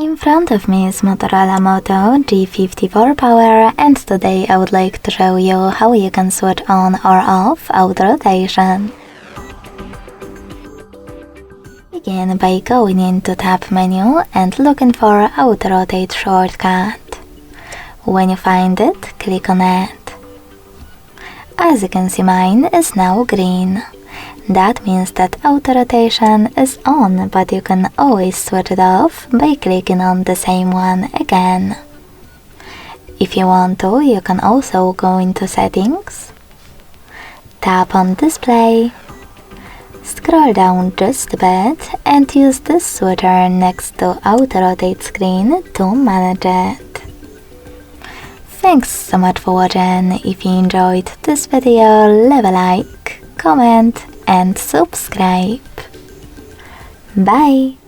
In front of me is Motorola Moto G54 Power, and today I would like to show you how you can switch on or off auto rotation. Begin by going into tab menu and looking for auto rotate shortcut. When you find it, click on it. As you can see, mine is now green. That means that auto rotation is on, but you can always switch it off by clicking on the same one again. If you want to, you can also go into settings, tap on display, scroll down just a bit and use this switcher next to auto rotate screen to manage it. Thanks so much for watching. If you enjoyed this video, leave a like, comment and subscribe. Bye!